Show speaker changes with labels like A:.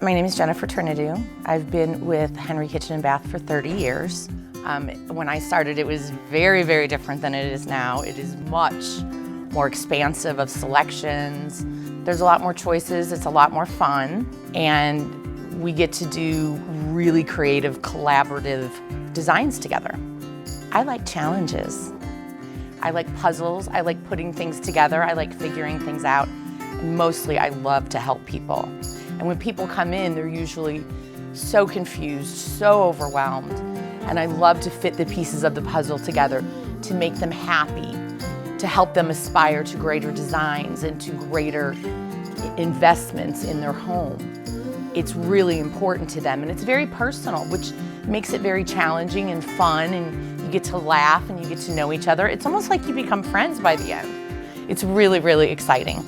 A: My name is Jennifer Trentadue. I've been with Henry Kitchen and Bath for 30 years. When I started, it was very, very different than it is now. It is much more expansive of selections. There's a lot more choices, it's a lot more fun, and we get to do really creative, collaborative designs together. I like challenges. I like puzzles, I like putting things together, I like figuring things out. And mostly, I love to help people. And when people come in, they're usually so confused, so overwhelmed. And I love to fit the pieces of the puzzle together to make them happy, to help them aspire to greater designs and to greater investments in their home. It's really important to them, and it's very personal, which makes it very challenging and fun, and you get to laugh and you get to know each other. It's almost like you become friends by the end. It's really, really exciting.